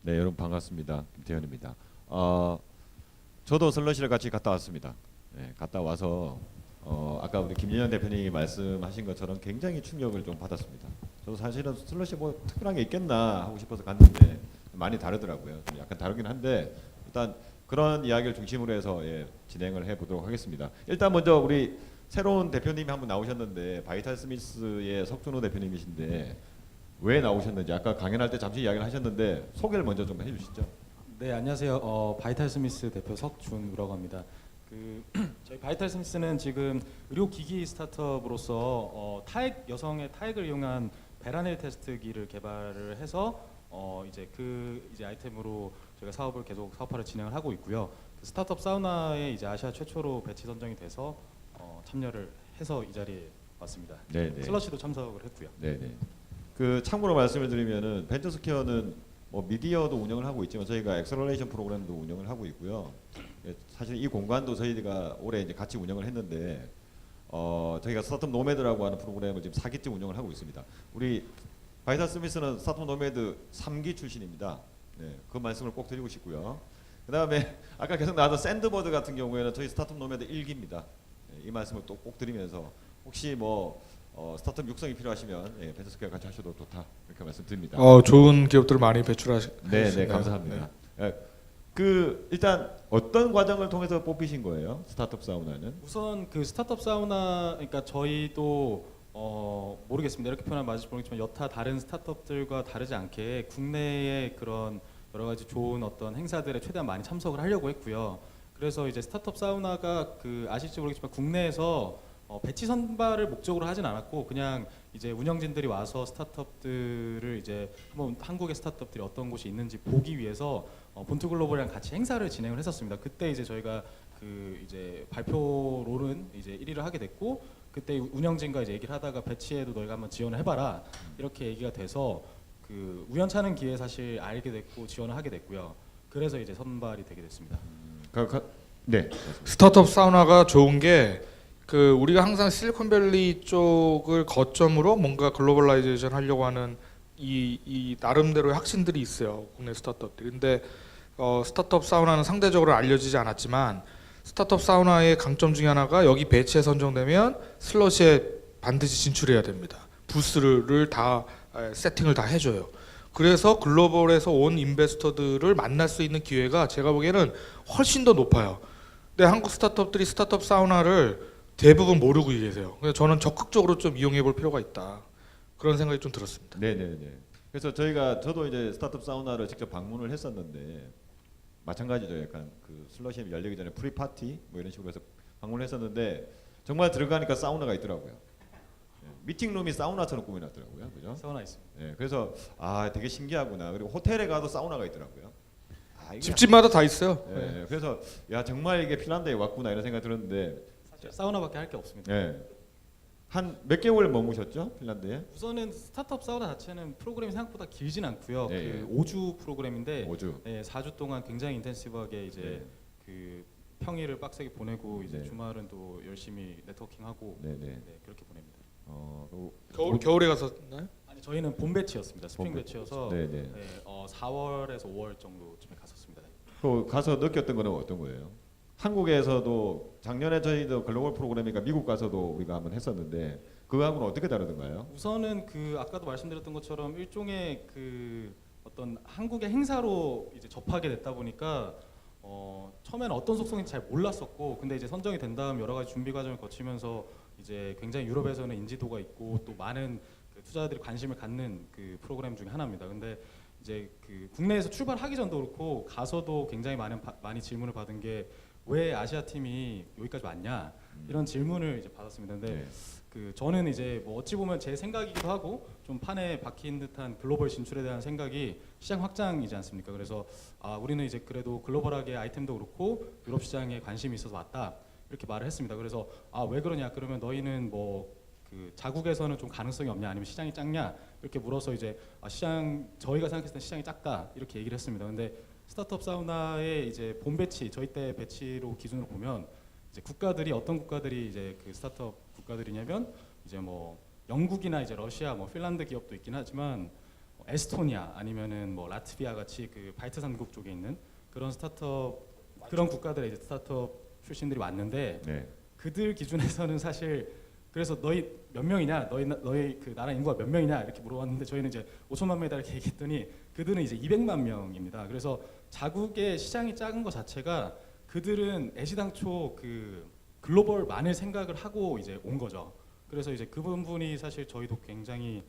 네, 여러분 반갑습니다. 김태현입니다. 저도 슬러시를 같이 갔다 왔습니다. 네, 갔다 와서 아까 우리 김진현 대표님이 말씀하신 것처럼 굉장히 충격을 좀 받았습니다. 저도 사실은 슬러시 뭐 특별한 게 있겠나 하고 싶어서 갔는데 많이 다르더라고요. 좀 약간 다르긴 한데 일단 그런 이야기를 중심으로 해서 진행을 해보도록 하겠습니다. 일단 먼저 우리 새로운 대표님이 한 분 나오셨는데 바이탈 스미스의 석준호 대표님이신데 왜 나오셨는지 아까 강연할 때 잠시 이야기를 하셨는데 소개를 먼저 좀 해주시죠. 네, 안녕하세요. 바이탈 스미스 대표 석준우라고 합니다. 저희 바이탈 스미스는 지금 의료기기 스타트업으로서 여성의 타액을 이용한 베라넬 테스트기를 개발을 해서 이제 아이템으로 저희가 사업을 계속 사업화를 진행을 하고 있고요. 그 스타트업 사우나에 이제 아시아 최초로 배치 선정이 돼서 참여를 해서 이 자리에 왔습니다. 네네. 슬러시도 참석을 했고요. 네네. 그 참고로 말씀을 드리면은 벤처스퀘어는 뭐 미디어도 운영을 하고 있지만 저희가 엑셀러레이션 프로그램도 운영을 하고 있고요. 사실 이 공간도 저희가 올해 이제 같이 운영을 했는데 저희가 스타트업 노매드라고 하는 프로그램을 지금 4기째 운영을 하고 있습니다. 우리 바이탈 스미스는 스타트업 노매드 3기 출신입니다. 네, 그 말씀을 꼭 드리고 싶고요. 그 다음에 아까 계속 나왔던 샌드버드 같은 경우에는 저희 스타트업 노매드 1기입니다. 네, 이 말씀을 또 꼭 드리면서 혹시 뭐 스타트업 육성이 필요하시면 벤처스퀘어 같이 하셔도 좋다 이렇게 말씀드립니다. 좋은 기업들을 많이 배출하셨네요. 네, 감사합니다. 그 일단 어떤 과정을 통해서 뽑히신 거예요? 스타트업 사우나는? 우선 그 스타트업 사우나, 그러니까 저희도 모르겠습니다. 이렇게 표현하면 맞을지 모르겠지만 여타 다른 스타트업들과 다르지 않게 국내의 그런 여러 가지 좋은 어떤 행사들에 최대한 많이 참석을 하려고 했고요. 그래서 이제 스타트업 사우나가 그 아실지 모르겠지만 국내에서 배치 선발을 목적으로 하진 않았고 그냥 이제 운영진들이 와서 스타트업들을 이제 한번 한국의 스타트업들이 어떤 곳이 있는지 보기 위해서 본투 글로벌이랑 같이 행사를 진행을 했었습니다. 그때 이제 저희가 그 이제 발표로는 이제 1위를 하게 됐고 그때 운영진과 이제 얘기를 하다가 배치에도 너희가 한번 지원을 해봐라 이렇게 얘기가 돼서 그 우연찮은 기회에 사실 알게 됐고 지원을 하게 됐고요. 그래서 이제 선발이 되게 됐습니다. 네. 스타트업 사우나가 좋은 게 그 우리가 항상 실리콘밸리 쪽을 거점으로 뭔가 글로벌라이제이션 하려고 하는 이 나름대로의 확신들이 있어요. 국내 스타트업들이. 근데 스타트업 사우나는 상대적으로 알려지지 않았지만 스타트업 사우나의 강점 중에 하나가 여기 배치에 선정되면 슬롯에 반드시 진출해야 됩니다. 부스를 다 세팅을 다 해줘요. 그래서 글로벌에서 온 인베스터들을 만날 수 있는 기회가 제가 보기에는 훨씬 더 높아요. 근데 한국 스타트업들이 스타트업 사우나를 대부분 모르고 계세요. 그래서 저는 적극적으로 좀 이용해 볼 필요가 있다. 그런 생각이 좀 들었습니다. 네네네. 그래서 저도 이제 스타트업 사우나를 직접 방문을 했었는데 마찬가지죠. 약간 그 슬러시 열리기 전에 프리 파티 뭐 이런 식으로 해서 방문을 했었는데 정말 들어가니까 사우나가 있더라고요. 미팅룸이 사우나처럼 꾸며놨더라고요. 그죠? 사우나 있습니다. 네, 그래서 되게 신기하구나. 그리고 호텔에 가도 사우나가 있더라고요. 이게 집집마다 다 있어요. 네, 그래서 야 정말 이게 핀란드에 왔구나 이런 생각이 들었는데 사실 사우나밖에 할 게 없습니다. 네. 한 몇 개월 머무셨죠? 핀란드에? 우선은 스타트업 사우나 자체는 프로그램이 생각보다 길진 않고요. 네, 그 5주 프로그램인데 5주. 4주 동안 굉장히 인텐시브하게 이제 그 평일을 빡세게 보내고 이제 네. 주말은 또 열심히 네트워킹하고 네네. 그렇게 보냅니다. 겨울에 갔었나요? 아니 저희는 봄 배치였습니다. 스프링 봄 배치여서 네네. 4월에서 5월 정도쯤에 갔었습니다. 그 가서 느꼈던 거는 어떤 거예요? 한국에서도 작년에 저희도 글로벌 프로그램이니까 미국 가서도 우리가 한번 했었는데 그거하고는 어떻게 다르던가요? 우선은 그 아까도 말씀드렸던 것처럼 일종의 그 어떤 한국의 행사로 이제 접하게 됐다 보니까 처음에는 어떤 속성인지 잘 몰랐었고 근데 이제 선정이 된 다음 여러 가지 준비 과정을 거치면서 이제 굉장히 유럽에서는 인지도가 있고 또 많은 그 투자자들이 관심을 갖는 그 프로그램 중에 하나입니다. 근데 이제 그 국내에서 출발하기 전도 그렇고 가서도 굉장히 많이 질문을 받은 게 왜 아시아 팀이 여기까지 왔냐 이런 질문을 이제 받았습니다. 근데 네. 그 저는 이제 뭐 어찌 보면 제 생각이기도 하고 좀 판에 박힌 듯한 글로벌 진출에 대한 생각이 시장 확장이지 않습니까? 그래서 우리는 이제 그래도 글로벌하게 아이템도 그렇고 유럽 시장에 관심이 있어서 왔다 이렇게 말을 했습니다. 그래서 왜 그러냐? 그러면 너희는 뭐 그 자국에서는 좀 가능성이 없냐? 아니면 시장이 작냐? 이렇게 물어서 이제 저희가 생각했을 때 시장이 작다 이렇게 얘기를 했습니다. 근데 스타트업 사우나의 이제 본 배치 저희 때 배치로 기준으로 보면 이제 어떤 국가들이 이제 그 스타트업 국가들이냐면 이제 뭐 영국이나 이제 러시아, 뭐 핀란드 기업도 있긴 하지만 에스토니아 아니면은 뭐 라트비아 같이 그 발트 삼국 쪽에 있는 그런 스타트업 그런 국가들의 이제 스타트업 출신들이 왔는데 네. 그들 기준에서는 사실 그래서 너희 몇 명이냐, 너희 그 나라 인구가 몇 명이냐 이렇게 물어봤는데 저희는 이제 5천만 명이다 이렇게 얘기했더니 그들은 이제 200만 명입니다. 그래서 자국의 시장이 작은 것 자체가 그들은 애시당초 그 글로벌만을 생각을 하고 이제 온 거죠. 그래서 이제 그 부분이 사실 저희도 굉장히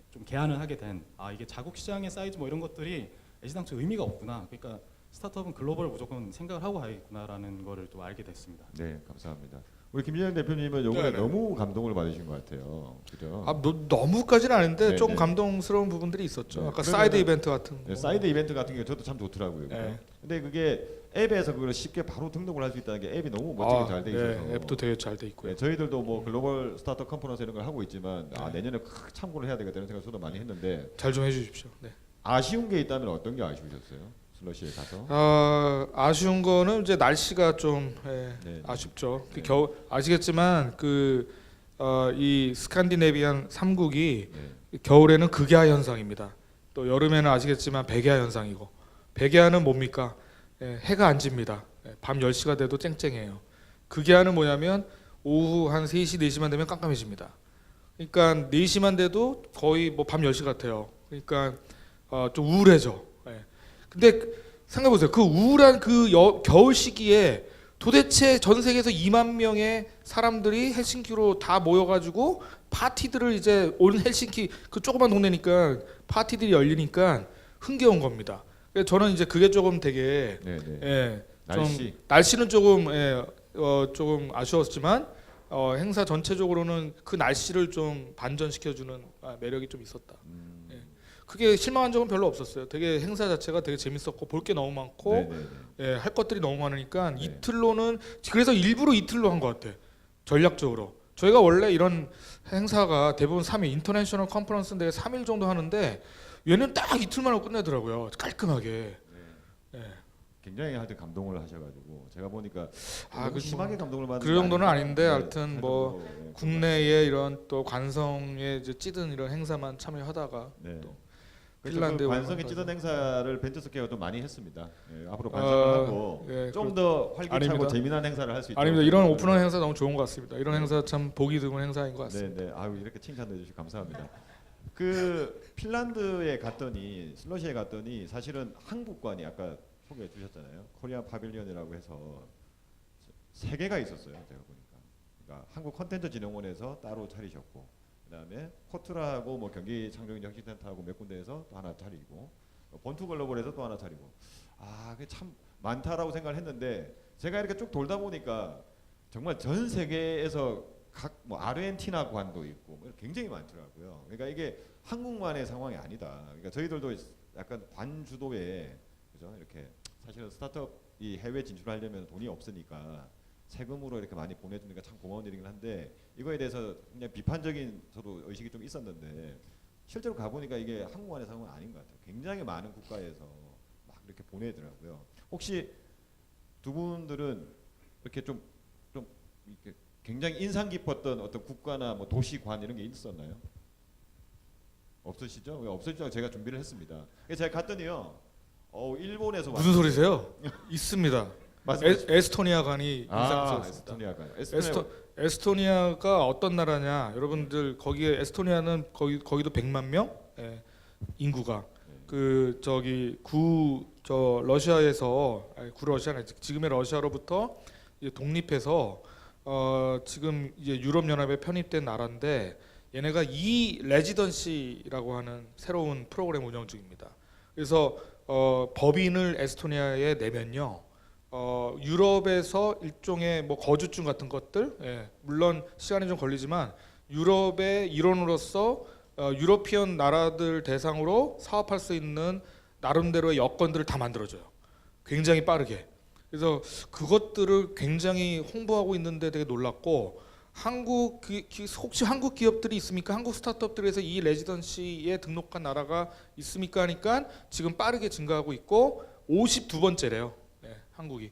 좀 개안을 하게 된 이게 자국 시장의 사이즈 뭐 이런 것들이 애시당초 의미가 없구나. 그러니까 스타트업은 글로벌 무조건 생각을 하고 가야겠구나라는 거를 또 알게 됐습니다. 네, 감사합니다. 우리 김진영 대표님은 요번에 네네. 너무 감동을 받으신 것 같아요. 그죠? 너무까지는 아닌데 네, 조금 네. 감동스러운 부분들이 있었죠. 네, 아까 그러면은- 사이드 이벤트 같은 네, 거. 사이드 이벤트 같은 게 저도 참 좋더라고요. 그죠? 네. 근데 그게 앱에서 그걸 쉽게 바로 등록을 할 수 있다는 게 앱이 너무 멋지게 잘 돼 있어서. 네, 앱도 되게 잘 돼 있고요. 네, 저희들도 뭐 글로벌 스타트업 컨퍼런스 이런 걸 하고 있지만 네. 내년에 꼭 참고를 해야 되겠다는 생각 저도 많이 했는데 잘 좀 해주십시오. 네. 아쉬운 게 있다면 어떤 게 아쉬우셨어요? 슬러시에 가서? 아쉬운 거는 이제 날씨가 좀 네. 아쉽죠. 그 네. 겨우 아시겠지만 이 스칸디네비안 3국이 네. 겨울에는 극야 현상입니다. 또 여름에는 아시겠지만 백야 현상이고 백야는 뭡니까? 해가 안 집니다. 밤 10시가 돼도 쨍쨍해요. 극야는 뭐냐면 오후 한 3시, 4시만 되면 깜깜해집니다. 그러니까 4시만 돼도 거의 뭐 밤 10시 같아요. 그러니까 좀 우울해져. 근데 생각해 보세요. 그 우울한 겨울 시기에 도대체 전 세계에서 2만 명의 사람들이 헬싱키로 다 모여가지고 파티들을 이제 온 헬싱키 그 조그만 동네니까 파티들이 열리니까 흥겨운 겁니다. 그래서 저는 이제 그게 조금 되게 네, 네. 좀 날씨는 조금 조금 아쉬웠지만 행사 전체적으로는 그 날씨를 좀 반전시켜주는 매력이 좀 있었다. 그게 실망한 적은 별로 없었어요. 되게 행사 자체가 되게 재밌었고 볼 게 너무 많고 네, 네, 네. 할 것들이 너무 많으니까 네. 이틀로는 그래서 일부러 이틀로 한 것 같아. 전략적으로. 저희가 원래 이런 행사가 대부분 3일 인터내셔널 컨퍼런스인데 3일 정도 하는데 얘는 딱 이틀만 하고 끝내더라고요. 깔끔하게. 네. 굉장히 하여튼 감동을 하셔가지고 제가 보니까 아, 너무 그 심하게 감동을 받은 그 게 정도는 아닌가. 아닌데 네, 하여튼 뭐 하여튼 국내에 이런 또 관성에 이제 찌든 이런 행사만 참여하다가 네. 또 그래서 핀란드에 그 관성에 오는 찌든 거죠. 행사를 벤처스퀘어가 좀 많이 했습니다. 앞으로 관성을 하고 예, 좀 더 활기차고 아닙니다. 재미난 행사를 할 수 있도록. 아닙니다. 이런 오픈런 행사 너무 좋은 것 같습니다. 이런 행사 참 보기 드문 행사인 것 같습니다. 네, 네. 아유 이렇게 칭찬해 주시고 감사합니다. 그 핀란드에 갔더니 슬러시에 갔더니 사실은 한국관이 아까 소개해 주셨잖아요. 코리안 파빌리언이라고 해서 세 개가 있었어요. 제가 보니까. 그러니까 한국 컨텐츠 진흥원에서 따로 차리셨고, 그다음에 코트라하고 뭐 경기 창조경제 혁신센터하고 몇 군데에서 또 하나 차리고, 본투 글로벌에서 또 하나 차리고. 그게 참 많다라고 생각을 했는데 제가 이렇게 쭉 돌다 보니까 정말 전 세계에서 각 뭐 아르헨티나 관도 있고 뭐 굉장히 많더라고요. 그러니까 이게 한국만의 상황이 아니다. 그러니까 저희들도 약간 관 주도에 그죠? 이렇게 사실은 스타트업이 해외 진출하려면 돈이 없으니까 세금으로 이렇게 많이 보내주니까 참 고마운 일이긴 한데 이거에 대해서 그냥 비판적인 저도 의식이 좀 있었는데 실제로 가보니까 이게 한국만의 상황은 아닌 것 같아요. 굉장히 많은 국가에서 막 이렇게 보내더라고요. 혹시 두 분들은 이렇게 좀 이렇게 굉장히 인상 깊었던 어떤 국가나 뭐 도시관 이런 게 있었나요? 없으시죠? 왜 없으시죠? 제가 준비를 했습니다. 제가 갔더니요. 일본에서 무슨 소리세요? 있습니다. 에스토니아 관이 인상 깊었습니다. 에스토니아관. 에스토니아가 어떤 나라냐? 여러분들 거기에 에스토니아는 거기도 100만 명 인구가 그 저기 러시아에서 구러시아는 지금의 러시아로부터 이제 독립해서 지금 이제 유럽 연합에 편입된 나라인데 얘네가 이 레지던시라고 하는 새로운 프로그램 운영 중입니다. 그래서 법인을 에스토니아에 내면요. 유럽에서 일종의 뭐 거주증 같은 것들, 물론 시간이 좀 걸리지만 유럽의 일원으로서 유러피언 나라들 대상으로 사업할 수 있는 나름대로의 여건들을 다 만들어줘요. 굉장히 빠르게. 그래서 그것들을 굉장히 홍보하고 있는데 되게 놀랐고 혹시 한국 기업들이 있습니까? 한국 스타트업들에서 이 레지던시에 등록한 나라가 있습니까? 하니까 지금 빠르게 증가하고 있고 52번째래요. 한국이.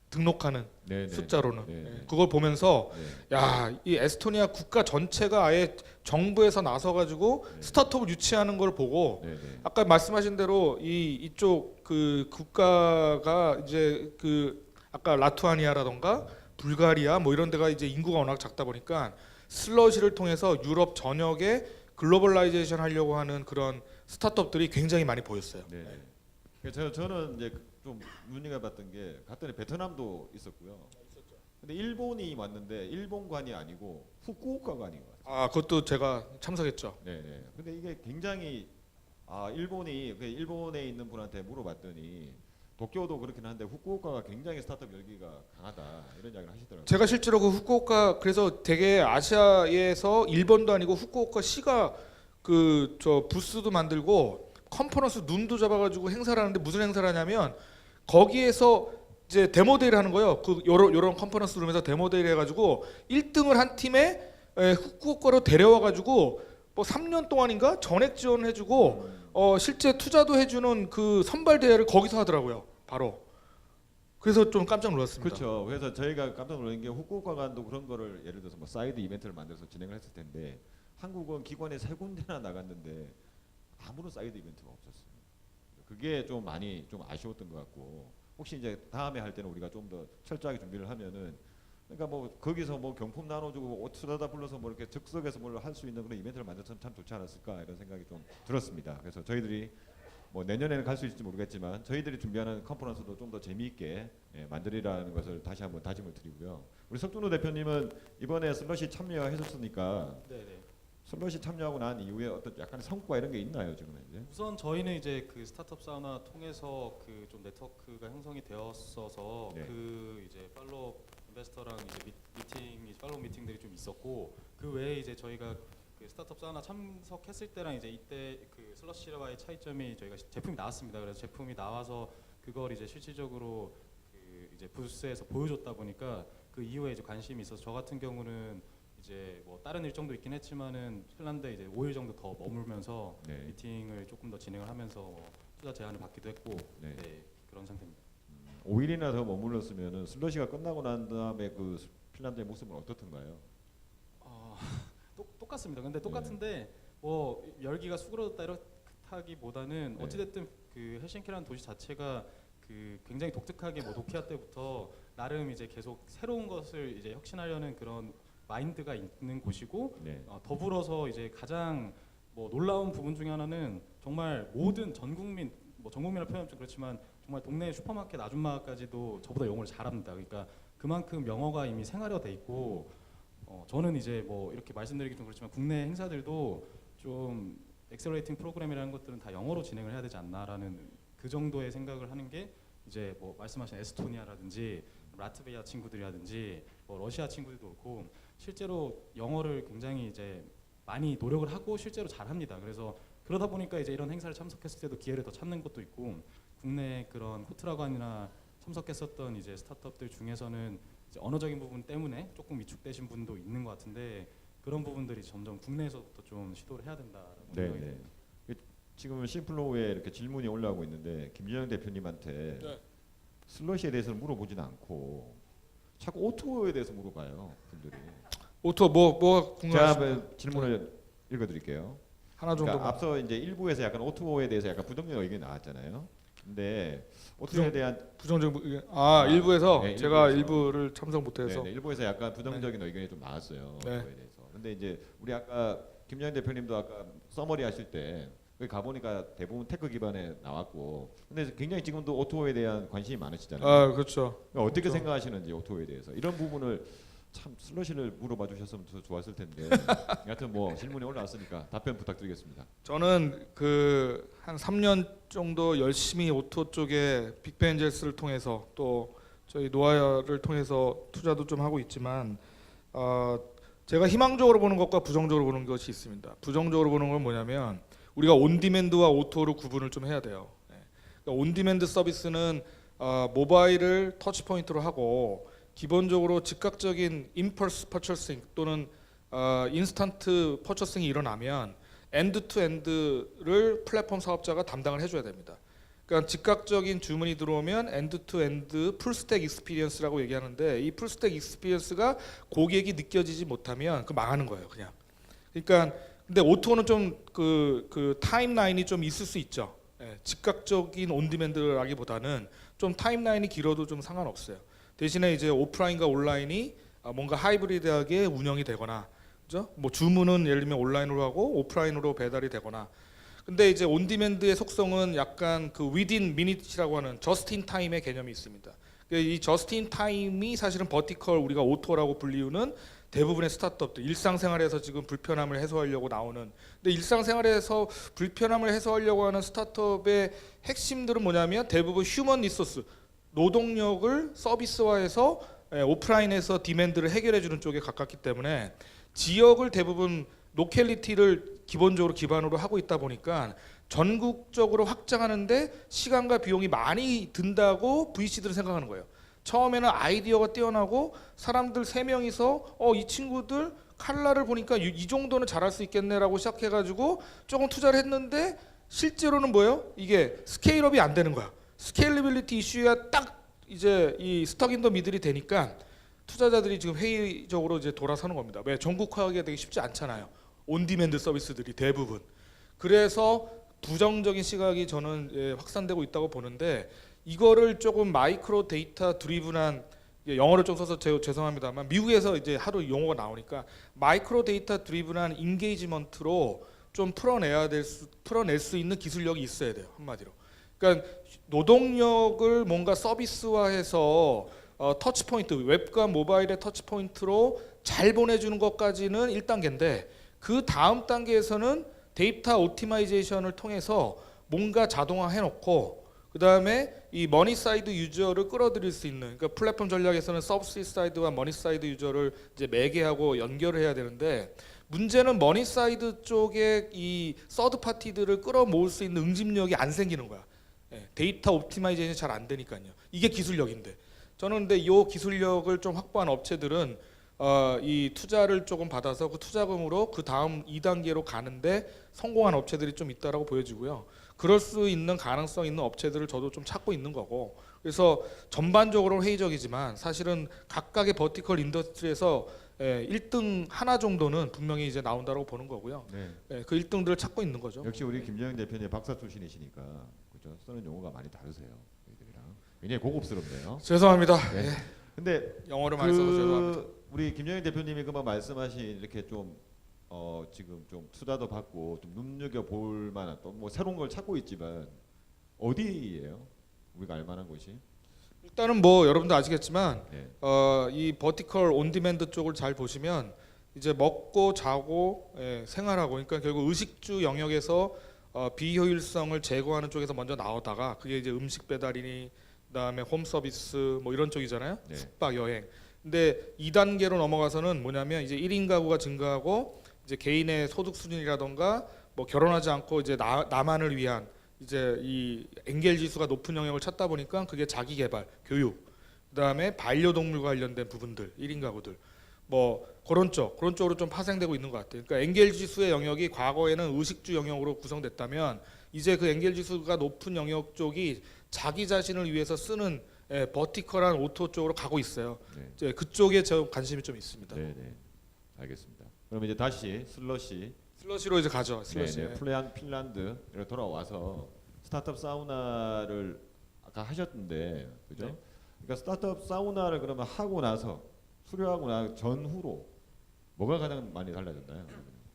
등록하는 네, 네, 숫자로는. 네, 네. 그걸 보면서 네. 야, 이 에스토니아 국가 전체가 아예 정부에서 나서 가지고 네. 스타트업을 유치하는 걸 보고 네, 네. 아까 말씀하신 대로 이쪽 그 국가가 이제 그 아까 라투아니아라던가 불가리아 뭐 이런 데가 이제 인구가 워낙 작다 보니까 슬러시를 통해서 유럽 전역에 글로벌라이제이션 하려고 하는 그런 스타트업들이 굉장히 많이 보였어요. 네. 그래서 저는 이제 좀 눈여겨 봤던 게 갔더니 베트남도 있었고요. 근데 일본이 왔는데 일본관이 아니고 후쿠오카관이 왔어요. 아, 그것도 제가 참석했죠. 네, 네. 근데 이게 굉장히 일본에 있는 분한테 물어봤더니 도쿄도 그렇긴 한데 후쿠오카가 굉장히 스타트업 열기가 강하다 이런 이야기를 하시더라고요. 제가 실제로 그 후쿠오카 그래서 되게 아시아에서 일본도 아니고 후쿠오카 시가 그 저 부스도 만들고 컨퍼런스 룸도 잡아가지고 행사를 하는데 무슨 행사를 하냐면 거기에서 이제 데모데이를 하는 거예요. 그 요런 컨퍼런스 룸에서 데모데이를 해가지고 1등을 한 팀에 후쿠오카로 데려와가지고 뭐 3년 동안인가 전액 지원해주고 실제 투자도 해주는 그 선발 대회를 거기서 하더라고요. 바로. 그래서 좀 깜짝 놀랐습니다. 그렇죠. 그래서 저희가 깜짝 놀란 게 후쿠오카관도 그런 거를 예를 들어서 뭐 사이드 이벤트를 만들어서 진행을 했을 텐데 한국은 기관에 세 군데나 나갔는데 아무런 사이드 이벤트가 없었어요. 그게 좀 많이 좀 아쉬웠던 것 같고 혹시 이제 다음에 할 때는 우리가 좀 더 철저하게 준비를 하면은 그러니까 뭐 거기서 뭐 경품 나눠주고 옷 수다다 불러서 뭐 이렇게 즉석에서 뭘 할 수 있는 그런 이벤트를 만들었으면 참 좋지 않았을까 이런 생각이 좀 들었습니다. 그래서 저희들이 뭐 내년에는 갈 수 있을지 모르겠지만 저희들이 준비하는 컨퍼런스도 좀 더 재미있게 만들이라는 것을 다시 한번 다짐을 드리고요. 우리 석준호 대표님은 이번에 슬러시 참여하셨으니까 네네. 슬러시 참여하고 난 이후에 어떤 약간의 성과 이런 게 있나요 지금은 이제? 우선 저희는 이제 그 스타트업 사우나 통해서 그 좀 네트워크가 형성이 되었어서 네. 그 이제 팔로우 인베스터랑 이제 미팅이 팔로우 미팅들이 좀 있었고 그 외에 이제 저희가 그 스타트업 사우나 참석했을 때랑 이제 이때 그 슬러시와의 차이점이 저희가 제품이 나왔습니다. 그래서 제품이 나와서 그걸 이제 실질적으로 그 이제 부스에서 보여줬다 보니까 그 이후에 이제 관심이 있어서 저 같은 경우는 이제 뭐 다른 일정도 있긴 했지만은 핀란드에 이제 5일 정도 더 머물면서 네. 미팅을 조금 더 진행을 하면서 뭐 투자 제안을 받기도 했고 네. 네, 그런 상태입니다. 5일이나 더 머물렀으면은 슬러시가 끝나고 난 다음에 그 핀란드의 모습은 어떻던가요? 똑같습니다. 근데 네. 똑같은데 뭐 열기가 수그러졌다 이렇다기보다는 네. 어찌됐든 그 헬싱키라는 도시 자체가 그 굉장히 독특하게 뭐 노키아 때부터 나름 이제 계속 새로운 것을 이제 혁신하려는 그런 마인드가 있는 곳이고 네. 더불어서 이제 가장 뭐 놀라운 부분 중에 하나는 정말 모든 전 국민 뭐 전 국민을 표현하면 좀 그렇지만 정말 동네 슈퍼마켓 아줌마까지도 저보다 영어를 잘합니다. 그러니까 그만큼 영어가 이미 생활화돼 있고 저는 이제 뭐 이렇게 말씀드리기 좀 그렇지만 국내 행사들도 좀 엑셀러레이팅 프로그램이라는 것들은 다 영어로 진행을 해야 되지 않나라는 그 정도의 생각을 하는 게 이제 뭐 말씀하신 에스토니아라든지 라트비아 친구들이라든지 뭐 러시아 친구들도 그렇고 실제로 영어를 굉장히 이제 많이 노력을 하고 실제로 잘합니다. 그래서 그러다 보니까 이제 이런 행사를 참석했을 때도 기회를 더 찾는 것도 있고 국내 그런 호트라관이나 참석했었던 이제 스타트업들 중에서는 이제 언어적인 부분 때문에 조금 위축되신 분도 있는 것 같은데 그런 부분들이 점점 국내에서부터 좀 시도를 해야 된다라고 네, 생각이 네. 듭니다. 지금 심플로우에 이렇게 질문이 올라오고 있는데 김준영 대표님한테 네. 슬러시에 대해서는 물어보지는 않고 자꾸 오토에 대해서 물어봐요 분들이. 오토 뭐가 제가 궁금하신가요? 한번 질문을 읽어드릴게요. 하나 정도만. 그러니까 앞서 이제 일부에서 약간 오토에 대해서 약간 부정적 의견이 나왔잖아요. 근데 오토에 대한 부정적 의견. 일부에서 네, 제가 일부에서. 일부를 참석 못해서. 네, 일부에서 약간 부정적인 의견이 좀 나왔어요. 네. 오토에 대해서. 근데 이제 우리 아까 김영현 대표님도 아까 서머리 하실 때 거기 가보니까 대부분 테크 기반에 나왔고 근데 굉장히 지금도 오토에 대한 관심이 많으시잖아요. 그렇죠. 그러니까 어떻게 그렇죠. 생각하시는지 오토에 대해서 이런 부분을 참 슬러시를 물어봐 주셨으면 더 좋았을 텐데 여하튼 뭐 질문이 올라왔으니까 답변 부탁드리겠습니다. 저는 그 한 3년 정도 열심히 오토 쪽에 빅벤젤스를 통해서 또 저희 노아를 통해서 투자도 좀 하고 있지만 제가 희망적으로 보는 것과 부정적으로 보는 것이 있습니다. 부정적으로 보는 건 뭐냐면 우리가 온디맨드와 오토로 구분을 좀 해야 돼요. 그러니까 온디맨드 서비스는 모바일을 터치 포인트로 하고 기본적으로 즉각적인 임펄스 퍼처싱 또는 인스턴트 퍼처싱이 일어나면 엔드 투 엔드를 플랫폼 사업자가 담당을 해줘야 됩니다. 그러니까 즉각적인 주문이 들어오면 엔드 투 엔드 풀스택 익스피리언스라고 얘기하는데 이 풀스택 익스피리언스가 고객이 느껴지지 못하면 그 망하는 거예요, 그냥. 그러니까 근데 오토는 좀 그 타임라인이 좀 있을 수 있죠. 예, 즉각적인 온디맨드라기보다는 좀 타임라인이 길어도 좀 상관없어요. 대신에 이제 오프라인과 온라인이 뭔가 하이브리드하게 운영이 되거나, 그죠? 뭐 주문은 예를 들면 온라인으로 하고 오프라인으로 배달이 되거나. 근데 이제 온디맨드의 속성은 약간 그 within minute이라고 하는 just in time의 개념이 있습니다. 이 just in time이 사실은 버티컬 우리가 오토라고 불리우는 대부분의 스타트업들 일상생활에서 지금 불편함을 해소하려고 나오는, 근데 일상생활에서 불편함을 해소하려고 하는 스타트업의 핵심들은 뭐냐면 대부분 휴먼 리소스, 노동력을 서비스화해서 오프라인에서 디맨드를 해결해 주는 쪽에 가깝기 때문에 지역을 대부분 로컬리티를 기본적으로 기반으로 하고 있다 보니까 전국적으로 확장하는데 시간과 비용이 많이 든다고 VC들은 생각하는 거예요. 처음에는 아이디어가 뛰어나고 사람들 3명이서 이 친구들 칼라를 보니까 이 정도는 잘할 수 있겠네라고 시작해가지고 조금 투자를 했는데 실제로는 뭐예요? 이게 스케일업이 안 되는 거야. 스케일러빌리티 이슈가 딱 이제 이 스톡 인 더 미들이 되니까 투자자들이 지금 회의적으로 이제 돌아서는 겁니다. 왜? 전국화하기가 되게 쉽지 않잖아요. 온디맨드 서비스들이 대부분. 그래서 부정적인 시각이 저는 확산되고 있다고 보는데 이거를 조금 마이크로 데이터 드리븐한, 영어를 좀 써서 죄송합니다만 미국에서 이제 하도 용어가 나오니까 마이크로 데이터 드리븐한 인게이지먼트로 좀 풀어낼 수 있는 기술력이 있어야 돼요, 한마디로. 그러니까 노동력을 뭔가 서비스화해서 터치포인트, 웹과 모바일의 터치포인트로 잘 보내주는 것까지는 1단계인데 그 다음 단계에서는 데이터 오티마이제이션을 통해서 뭔가 자동화 해놓고 그 다음에 이 머니 사이드 유저를 끌어들일 수 있는, 그러니까 플랫폼 전략에서는 서비스 사이드와 머니 사이드 유저를 이제 매개하고 연결을 해야 되는데 문제는 머니 사이드 쪽에 이 서드 파티들을 끌어모을 수 있는 응집력이 안 생기는 거야. 데이터 옵티마이제이션이 잘 안 되니까요. 이게 기술력인데 저는 근데 이 기술력을 좀 확보한 업체들은 이 투자를 조금 받아서 그 투자금으로 그 다음 2단계로 가는데 성공한 업체들이 좀 있다라고 보여지고요. 그럴 수 있는 가능성 있는 업체들을 저도 좀 찾고 있는 거고, 그래서 전반적으로 회의적이지만 사실은 각각의 버티컬 인더스트리에서 1등 하나 정도는 분명히 이제 나온다고 보는 거고요. 네. 그 1등들을 찾고 있는 거죠. 역시 우리 김정영 대표님 박사 출신이시니까 그죠? 쓰는 용어가 많이 다르세요. 저희들이랑 굉장히 고급스럽네요. 죄송합니다. 네. 근데 영어를 많이 써서 죄송합니다. 우리 김정영 대표님이 그만 말씀하신 이렇게 좀 지금 좀 투자도 받고 좀 눈여겨 볼 만한 또 뭐 새로운 걸 찾고 있지만 어디예요? 우리가 알 만한 곳이? 일단은 뭐 여러분도 아시겠지만 네. 이 버티컬 온디맨드 쪽을 잘 보시면 이제 먹고 자고 생활하고, 그러니까 결국 의식주 영역에서 비효율성을 제거하는 쪽에서 먼저 나오다가 그게 이제 음식 배달이니 그다음에 홈 서비스 뭐 이런 쪽이잖아요. 네. 숙박 여행. 근데 2단계로 넘어가서는 뭐냐면 이제 1인 가구가 증가하고 이제 개인의 소득 수준이라던가 뭐 결혼하지 않고 이제 나만을 위한 이제 이 엔겔 지수가 높은 영역을 찾다 보니까 그게 자기 개발, 교육, 그다음에 반려동물과 관련된 부분들, 1인 가구들 뭐 그런 쪽으로 좀 파생되고 있는 것 같아요. 그러니까 엔겔 지수의 영역이 과거에는 의식주 영역으로 구성됐다면 이제 그 엔겔 지수가 높은 영역 쪽이 자기 자신을 위해서 쓰는 버티컬한 오토 쪽으로 가고 있어요. 네. 이제 그쪽에 저 관심이 좀 있습니다. 네, 네. 알겠습니다. 그럼 이제 다시 슬러시로 이제 가죠. 슬러시. 네, 핀란드로 돌아와서 스타트업 사우나를 아까 하셨는데 그죠? 네. 그러니까 스타트업 사우나를 그러면 하고 나서 수료하고 나 전후로 뭐가 가장 많이 달라졌나요?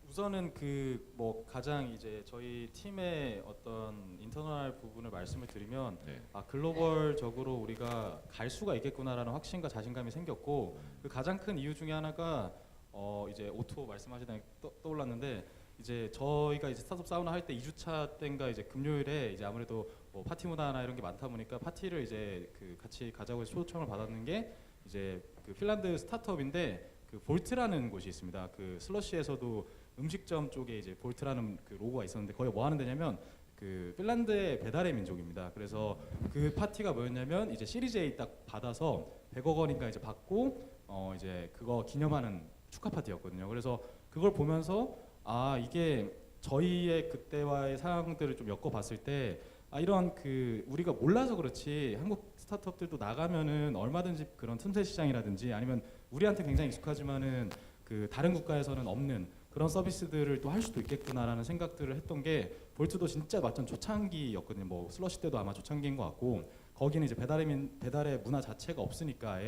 우선은 그 뭐 가장 이제 저희 팀의 어떤 인터널 부분을 말씀을 드리면 네. 글로벌적으로 우리가 갈 수가 있겠구나라는 확신과 자신감이 생겼고, 그 가장 큰 이유 중에 하나가 이제 오토 말씀하시다 떠올랐는데, 이제 저희가 이제 스타트업 사우나 할 때 2주차 때인가 이제 금요일에 이제 아무래도 뭐 파티 문화나 이런 게 많다 보니까 파티를 이제 그 같이 가자고 해서 초청을 받았는 게 이제 그 핀란드 스타트업인데 그 볼트라는 곳이 있습니다. 그 슬러시에서도 음식점 쪽에 이제 볼트라는 그 로고가 있었는데 거기 뭐 하는 데냐면 그 핀란드의 배달의 민족입니다. 그래서 그 파티가 뭐였냐면 이제 시리즈 A 딱 받아서 100억 원인가 이제 받고 이제 그거 기념하는 축하 파티였거든요. 그래서 그걸 보면서 이게 저희의 그때와의 상황들을 좀 엮어봤을 때 이런 그 우리가 몰라서 그렇지 한국 스타트업들도 나가면은 얼마든지 그런 틈새 시장이라든지 아니면 우리한테 굉장히 익숙하지만은 그 다른 국가에서는 없는 그런 서비스들을 또 할 수도 있겠구나라는 생각들을 했던 게 볼트도 진짜 완전 초창기였거든요. 뭐 슬러시 때도 아마 초창기인 것 같고 거기는 이제 배달의 문화 자체가 없으니까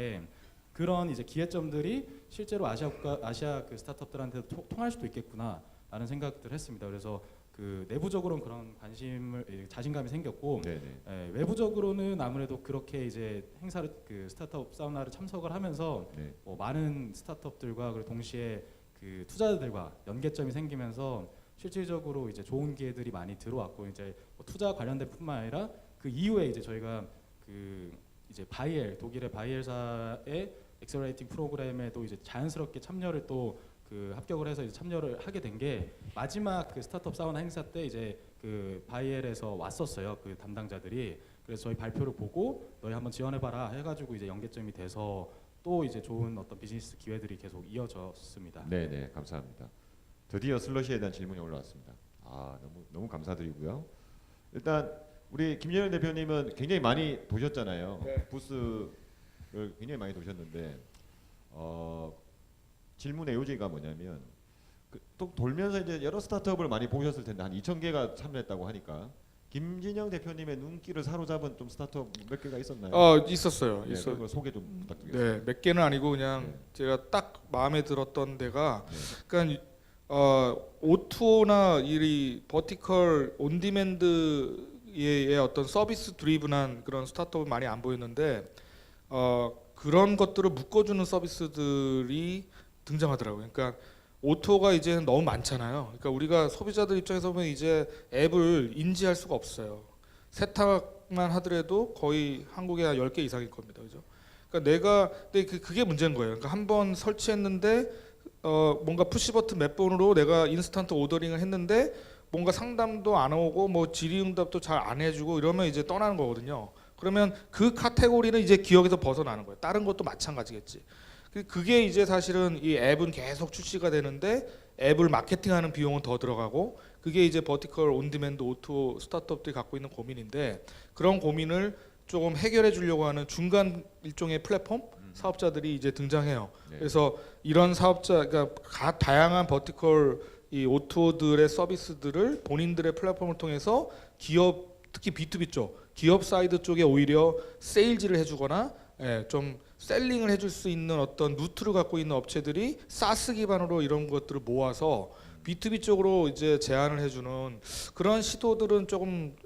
그런 이제 기회점들이 실제로 아시아 그 스타트업들한테도 통할 수도 있겠구나라는 생각들을 했습니다. 그래서 그 내부적으로는 그런 자신감이 생겼고 네네. 외부적으로는 아무래도 그렇게 이제 행사를 그 스타트업 사우나를 참석을 하면서 네. 많은 스타트업들과 그리고 동시에 그 투자자들과 연계점이 생기면서 실질적으로 이제 좋은 기회들이 많이 들어왔고 이제 투자 관련된 뿐만 아니라 그 이후에 이제 저희가 그 이제 바이엘 독일의 바이엘사의 엑셀러레이팅 프로그램에도 이제 자연스럽게 참여를 또 그 합격을 해서 이제 참여를 하게 된 게 마지막 그 스타트업 사우나 행사 때 이제 그 바이엘에서 왔었어요. 그 담당자들이. 그래서 저희 발표를 보고 너희 한번 지원해봐라 해가지고 이제 연계점이 돼서 또 이제 좋은 어떤 비즈니스 기회들이 계속 이어졌습니다. 네네, 감사합니다. 드디어 슬러시에 대한 질문이 올라왔습니다. 너무 감사드리고요. 일단 우리 김연영 대표님은 굉장히 많이 도셨잖아요. 네. 부스를 굉장히 많이 도셨는데 질문의 요지가 뭐냐면 또 돌면서 이제 여러 스타트업을 많이 보셨을 텐데 한 2,000개가 참여했다고 하니까 김진영 대표님의 눈길을 사로잡은 좀 스타트업 몇 개가 있었나요? 있었어요. 네, 있어. 그걸 소개 좀 부탁드리겠습니다. 네, 몇 개는 아니고 그냥 네. 제가 딱 마음에 들었던 데가 네. 그러니까 오토나 이 버티컬 온디맨드의 어떤 서비스 드리븐한 그런 스타트업은 많이 안 보였는데 그런 것들을 묶어주는 서비스들이 등장하더라고요. 그러니까 오토가 이제 너무 많잖아요. 그러니까 우리가 소비자들 입장에서 보면 이제 앱을 인지할 수가 없어요. 세탁만 하더라도 거의 한국에 한 10개 이상일 겁니다. 그죠? 그러니까 근데 그게 문제인 거예요. 그러니까 한번 설치했는데 뭔가 푸시 버튼 몇 번으로 내가 인스턴트 오더링을 했는데 뭔가 상담도 안 오고 뭐 질의응답도 잘 안 해주고 이러면 이제 떠나는 거거든요. 그러면 그 카테고리는 이제 기억에서 벗어나는 거예요. 다른 것도 마찬가지겠지. 그게 이제 사실은 이 앱은 계속 출시가 되는데 앱을 마케팅하는 비용은 더 들어가고 그게 이제 버티컬 온디맨드 오토 스타트업들이 갖고 있는 고민인데 그런 고민을 조금 해결해 주려고 하는 중간 일종의 플랫폼 사업자들이 이제 등장해요. 네. 그래서 이런 사업자 그러니까 다양한 버티컬 이 오토들의 서비스들을 본인들의 플랫폼을 통해서 기업 특히 B2B 쪽 기업 사이드 쪽에 오히려 세일즈를 해주거나 좀 셀링을 해줄 수 있는 어떤 루트를 갖고 있는 업체들이 사스 기반으로 이런 것들을 모아서 B2B 쪽으로 이제 제안을 해주는 그런 시도들은 조금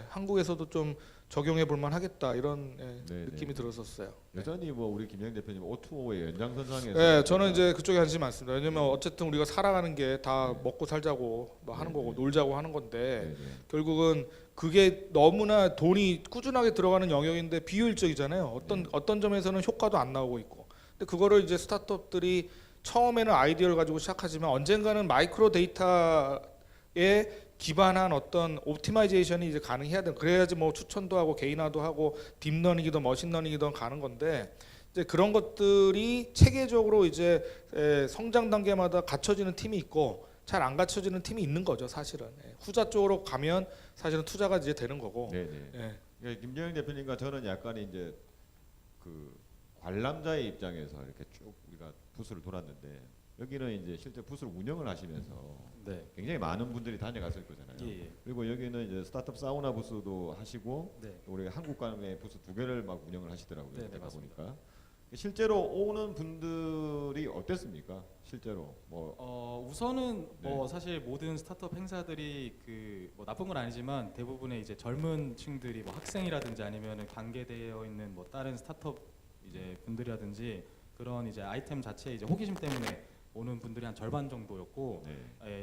한국에서도 좀 적용해 볼 만하겠다 이런 느낌이 들었었어요. 여전히 뭐 우리 김영 대표님 O2O의 연장선상에서 네, 저는 이제 그쪽에 관심이 많습니다. 왜냐면 어쨌든 우리가 살아가는 게 다 먹고 살자고 뭐 하는 거고 놀자고 하는 건데 결국은 그게 너무나 돈이 꾸준하게 들어가는 영역인데 비효율적이잖아요. 어떤 점에서는 효과도 안 나오고 있고. 근데 그거를 이제 스타트업들이 처음에는 아이디어를 가지고 시작하지만 언젠가는 마이크로 데이터에 기반한 어떤 옵티마이제이션이 이제 가능해야 돼. 그래야지 뭐 추천도 하고 개인화도 하고 딥러닝이든 머신러닝이든 가는 건데 이제 그런 것들이 체계적으로 이제 성장 단계마다 갖춰지는 팀이 있고 잘 안 갖춰지는 팀이 있는 거죠, 사실은. 후자 쪽으로 가면 사실은 투자가 이제 되는 거고. 네네. 그러니까 김재영 대표님과 저는 약간 이제 그 관람자의 입장에서 이렇게 쭉 우리가 부스를 돌았는데 여기는 이제 실제 부스를 운영을 하시면서 네. 굉장히 많은 분들이 다녀갔을 거잖아요. 예. 그리고 여기는 이제 스타트업 사우나 부스도 하시고 네. 또 우리 한국관의 부스 2개를 막 운영을 하시더라고요. 네, 그때 맞습니다. 가보니까 실제로 오는 분들이 어땠습니까? 실제로 뭐 우선은 뭐 네. 사실 모든 스타트업 행사들이 그 뭐 나쁜 건 아니지만 대부분의 이제 젊은 층들이 뭐 학생이라든지 아니면 관계되어 있는 뭐 다른 스타트업 이제 분들이라든지 그런 이제 아이템 자체 이제 호기심 때문에 오는 분들이 한 절반 정도였고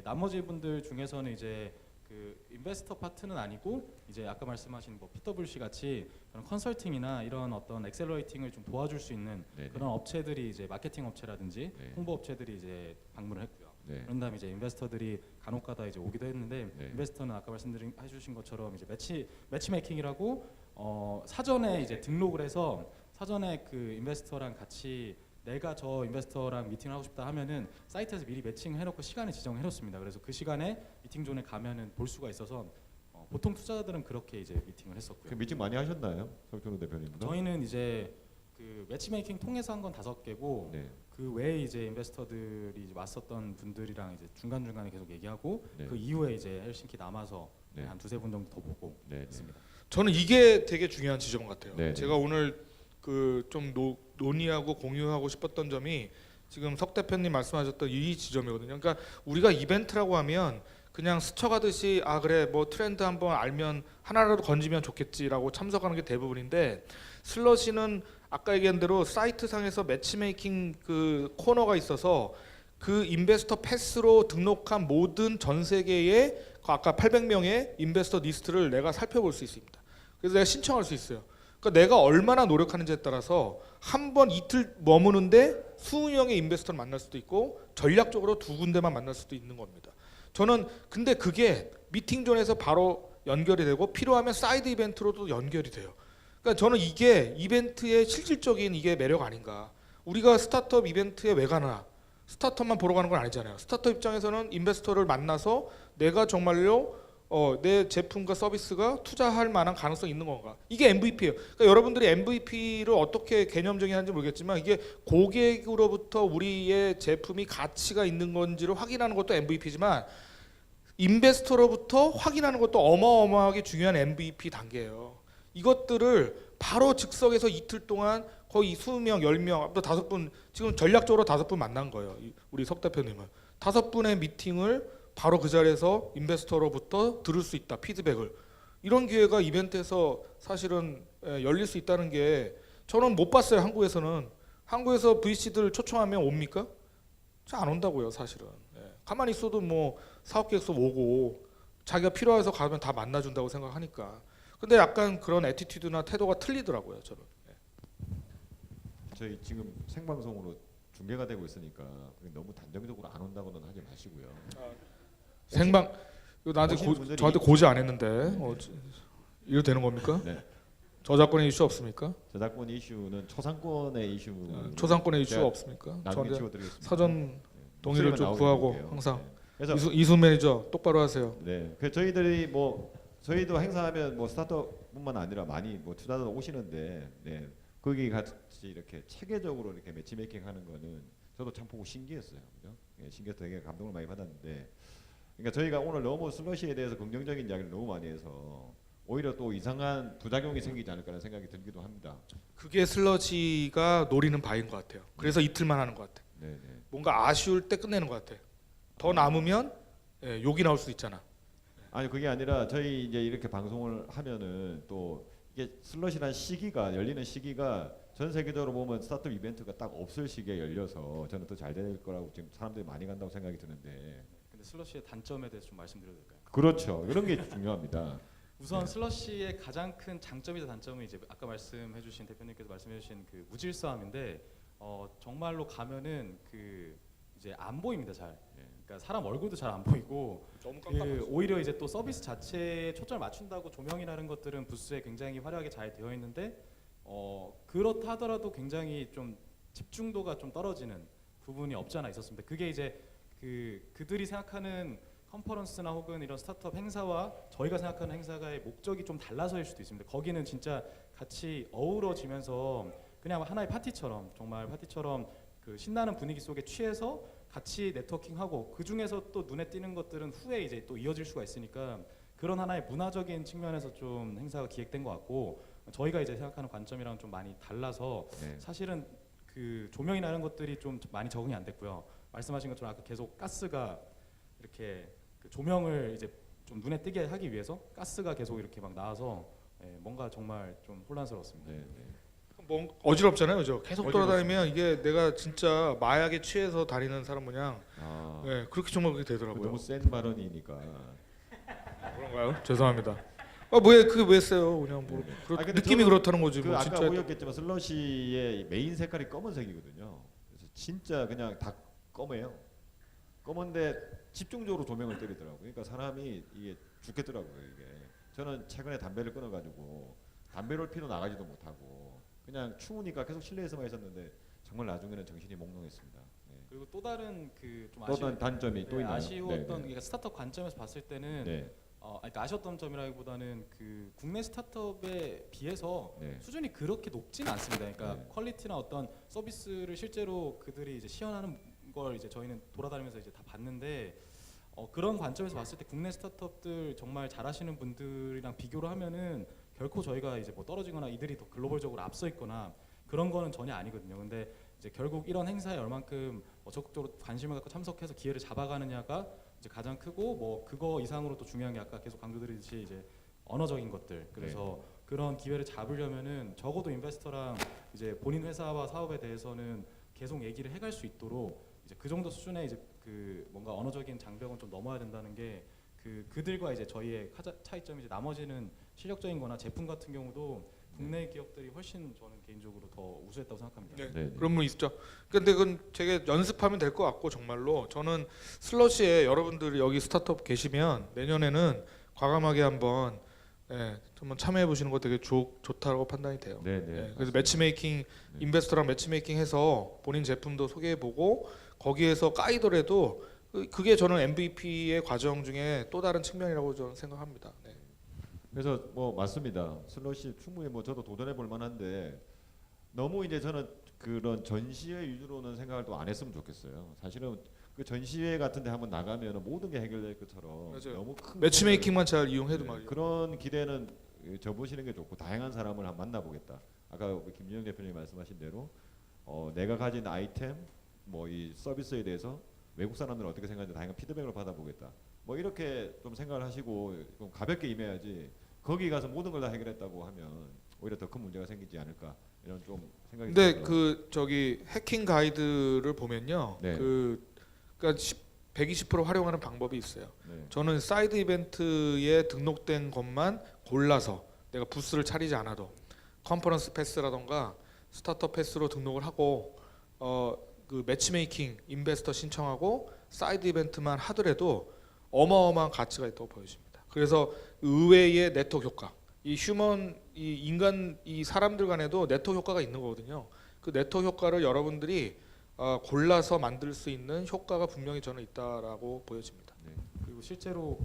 나머지 분들 중에서는 이제 그 인베스터 파트는 아니고 이제 아까 말씀하신 뭐 PwC 같이 그런 컨설팅이나 이런 어떤 엑셀러레이팅을 좀 도와줄 수 있는 네네. 그런 업체들이 이제 마케팅 업체라든지 네. 홍보 업체들이 이제 방문을 했고요. 네. 그런 다음에 이제 인베스터들이 간혹가다 이제 오기도 했는데 네. 인베스터는 아까 말씀해주신 것처럼 이제 매치메이킹이라고 사전에 이제 등록을 해서 사전에 그 인베스터랑 같이 내가 저 인베스터랑 미팅을 하고 싶다 하면은 사이트에서 미리 매칭을 해놓고 시간을 지정해 놓습니다. 그래서 그 시간에 미팅 존에 가면은 볼 수가 있어서 보통 투자자들은 그렇게 이제 미팅을 했었고요. 그 미팅 많이 하셨나요, 석준호 대표님도? 저희는 이제 그 매치메이킹 통해서 한 건 5개고 네. 그 외에 이제 인베스터들이 이제 왔었던 분들이랑 이제 중간 중간에 계속 얘기하고 네. 그 이후에 이제 헬싱키 남아서 네. 한 2-3분 정도 더 보고 네. 네. 했습니다. 저는 이게 되게 중요한 지점 같아요. 네, 네. 제가 오늘 그 좀 논의하고 공유하고 싶었던 점이 지금 석 대표님 말씀하셨던 이 지점이거든요. 그러니까 우리가 이벤트라고 하면 그냥 스쳐가듯이 아 그래 뭐 트렌드 한번 알면 하나라도 건지면 좋겠지라고 참석하는 게 대부분인데 슬러시는 아까 얘기한 대로 사이트 상에서 매치메이킹 그 코너가 있어서 그 인베스터 패스로 등록한 모든 전 세계의 그 아까 800명의 인베스터 리스트를 내가 살펴볼 수 있습니다. 그래서 내가 신청할 수 있어요. 그러니까 내가 얼마나 노력하는지에 따라서 한 번 이틀 머무는데 수명의 인베스터를 만날 수도 있고 전략적으로 2군데만 만날 수도 있는 겁니다. 저는 근데 그게 미팅존에서 바로 연결이 되고 필요하면 사이드 이벤트로도 연결이 돼요. 그러니까 저는 이게 이벤트의 실질적인 이게 매력 아닌가. 우리가 스타트업 이벤트에 왜 가나? 스타트업만 보러 가는 건 아니잖아요. 스타트업 입장에서는 인베스터를 만나서 내가 정말로 내 제품과 서비스가 투자할 만한 가능성이 있는 건가? 이게 MVP예요. 그러니까 여러분들이 MVP를 어떻게 개념적인 하는지 모르겠지만 이게 고객으로부터 우리의 제품이 가치가 있는 건지를 확인하는 것도 MVP지만 인베스터로부터 확인하는 것도 어마어마하게 중요한 MVP 단계예요. 이것들을 바로 즉석에서 이틀 동안 거의 20명, 10명, 또 5분 지금 전략적으로 5분 만난 거예요. 우리 석 대표님은 5분의 미팅을 바로 그 자리에서 인베스터로부터 들을 수 있다. 피드백을. 이런 기회가 이벤트에서 사실은 열릴 수 있다는 게 저는 못 봤어요. 한국에서는. 한국에서 VC들 초청하면 옵니까? 잘 안 온다고요. 사실은. 가만히 있어도 뭐 사업 계획서 오고 자기가 필요해서 가면 다 만나준다고 생각하니까. 근데 약간 그런 애티튜드나 태도가 틀리더라고요. 저는. 저희 지금 생방송으로 중계가 되고 있으니까 너무 단정적으로 안 온다고는 하지 마시고요. 생방 이거 나한테 오시는 분들이 저한테 고지 안 했는데 이거 되는 겁니까? 네. 저작권의 이슈 없습니까? 저작권 이슈는 초상권의 이슈. 초상권의 이슈가 없습니까? 나중에 저한테 치워드리겠습니다. 사전 동의를 목소리만 좀 나오게 구하고 드릴게요. 항상 네. 그래서 이수 매니저 똑바로 하세요. 네, 그 저희들이 뭐 저희도 행사하면 뭐 스타트업뿐만 아니라 많이 뭐 투자자들 오시는데, 네, 거기 같이 이렇게 체계적으로 이렇게 매치메이킹하는 거는 저도 참 보고 신기했어요, 그죠? 예, 신기해서 되게 감동을 많이 받았는데, 그러니까 저희가 오늘 너무 슬러시에 대해서 긍정적인 이야기를 너무 많이 해서 오히려 또 이상한 부작용이 생기지 않을까라는 생각이 들기도 합니다. 그게 슬러지가 노리는 바인 것 같아요. 그래서 이틀만 하는 것 같아. 네, 네. 뭔가 아쉬울 때 끝내는 것 같아. 더 남으면 욕이 나올 수도 있잖아. 아니 그게 아니라 저희 이제 이렇게 방송을 하면은 또 이게 슬롯이라는 시기가 열리는 시기가 전 세계적으로 보면 스타트업 이벤트가 딱 없을 시기에 열려서 저는 더 잘 될 거라고 지금 사람들이 많이 간다고 생각이 드는데. 근데 슬러시의 단점에 대해서 좀 말씀드려도 될까요? 그렇죠. 이런 게 중요합니다. 우선 네. 슬러시의 가장 큰 장점이자 단점은 이제 아까 말씀해주신 대표님께서 말씀해주신 그 무질서함인데 정말로 가면은 그 이제 안 보입니다 잘. 네. 그러니까 사람 얼굴도 잘 안 보이고 너무 오히려 이제 또 서비스 자체에 초점을 맞춘다고 조명이라는 것들은 부스에 굉장히 화려하게 잘 되어 있는데 그렇다 하더라도 굉장히 좀 집중도가 좀 떨어지는 부분이 없지 않아 있었습니다. 그게 이제 그들이 생각하는 컨퍼런스나 혹은 이런 스타트업 행사와 저희가 생각하는 행사의 목적이 좀 달라서일 수도 있습니다. 거기는 진짜 같이 어우러지면서 그냥 하나의 파티처럼 정말 파티처럼 그 신나는 분위기 속에 취해서 같이 네트워킹하고 그 중에서 또 눈에 띄는 것들은 후에 이제 또 이어질 수가 있으니까 그런 하나의 문화적인 측면에서 좀 행사가 기획된 것 같고 저희가 이제 생각하는 관점이랑 좀 많이 달라서 네. 사실은 그 조명이나 이런 것들이 좀 많이 적응이 안 됐고요. 말씀하신 것처럼 아까 계속 가스가 이렇게 그 조명을 이제 좀 눈에 띄게 하기 위해서 가스가 계속 이렇게 막 나와서 뭔가 정말 좀 혼란스러웠습니다. 네, 네. 뭐 어지럽잖아요, 그죠? 계속 어지럽습니다. 돌아다니면 이게 내가 진짜 마약에 취해서 다니는 사람 모양. 아, 그렇게 정말 그렇게 되더라고요. 너무 센 발언이니까. 그런가요? 죄송합니다. 뭐왜 그게 왜 세요? 그냥 뭐 네. 그렇- 아니, 근데 느낌이 저는 그렇다는 거지. 그 뭐 아까 진짜 보였겠지만 슬러시의 메인 색깔이 검은색이거든요. 그래서 진짜 그냥 다 검해요. 검은데 집중적으로 조명을 때리더라고요. 그러니까 사람이 이게 죽겠더라고요. 이게 저는 최근에 담배를 끊어가지고 담배를 피러 나가지도 못하고 그냥 추우니까 계속 실내에서만 있었는데 정말 나중에는 정신이 몽롱했습니다. 네. 그리고 또 다른 그 좀 또 다른 단점이 또 있나요? 아쉬웠던 네, 네. 그러니까 스타트업 관점에서 봤을 때는 네. 그러니까 아쉬웠던 점이라기보다는 그 국내 스타트업에 비해서 네. 수준이 그렇게 높지는 않습니다. 그러니까 네. 퀄리티나 어떤 서비스를 실제로 그들이 이제 시연하는 걸 이제 저희는 돌아다니면서 이제 다 봤는데 그런 관점에서 봤을 때 국내 스타트업들 정말 잘하시는 분들이랑 비교를 하면은 결코 저희가 이제 뭐 떨어지거나 이들이 더 글로벌적으로 앞서 있거나 그런 거는 전혀 아니거든요. 근데 이제 결국 이런 행사에 얼만큼 적극적으로 관심을 갖고 참석해서 기회를 잡아가느냐가 이제 가장 크고 뭐 그거 이상으로 또 중요한 게 아까 계속 강조드리듯이 이제 언어적인 것들. 그래서 그런 기회를 잡으려면은 적어도 인베스터랑 이제 본인 회사와 사업에 대해서는 계속 얘기를 해갈 수 있도록 이제 그 정도 수준의 이제 그 뭔가 언어적인 장벽은 좀 넘어야 된다는 게 그들과 이제 저희의 차이점이 이제 나머지는 실력적인거나 제품 같은 경우도 국내 기업들이 훨씬 저는 개인적으로 더 우수했다고 생각합니다. 네. 네. 그런 분 있죠. 근데 그건 되게 연습하면 될 것 같고 정말로 저는 슬러시에 여러분들이 여기 스타트업 계시면 내년에는 과감하게 한번 한번 참여해 보시는 거 되게 좋다고 판단이 돼요. 네, 네. 그래서 맞습니다. 매치메이킹 네. 인베스터랑 매치메이킹해서 본인 제품도 소개해 보고 거기에서 까이더라도 그게 저는 MVP의 과정 중에 또 다른 측면이라고 저는 생각합니다. 네. 그래서 뭐 맞습니다. 슬롯이 충분히 뭐 저도 도전해 볼 만한데 너무 이제 저는 그런 전시회 위주로는 생각을 또 안 했으면 좋겠어요. 사실은 그 전시회 같은데 한번 나가면 모든 게 해결될 것처럼 맞아요. 너무 큰 매치메이킹만 잘 이용해도 네, 말이에요. 그런 기대는 접으시는 게 좋고 다양한 사람을 한번 만나보겠다. 아까 우리 김준영 대표님이 말씀하신 대로 내가 가진 아이템 뭐 이 서비스에 대해서 외국 사람들은 어떻게 생각하는지 다양한 피드백을 받아보겠다. 뭐 이렇게 좀 생각을 하시고 좀 가볍게 임해야지 거기 가서 모든 걸 다 해결했다고 하면 오히려 더 큰 문제가 생기지 않을까 이런 좀 생각이 근데 들어요. 그 저기 해킹 가이드를 보면요. 네. 그러니까 120% 활용하는 방법이 있어요. 네. 저는 사이드 이벤트에 등록된 것만 골라서 내가 부스를 차리지 않아도 컨퍼런스 패스라던가 스타트업 패스로 등록을 하고 그 매치메이킹 인베스터 신청하고 사이드 이벤트만 하더라도 어마어마한 가치가 있다고 보여집니다. 그래서 의외의 네트워크 효과, 이 인간 이 사람들 간에도 네트워크 효과가 있는 거거든요. 그 네트워크 효과를 여러분들이 골라서 만들 수 있는 효과가 분명히 저는 있다라고 보여집니다. 네. 그리고 실제로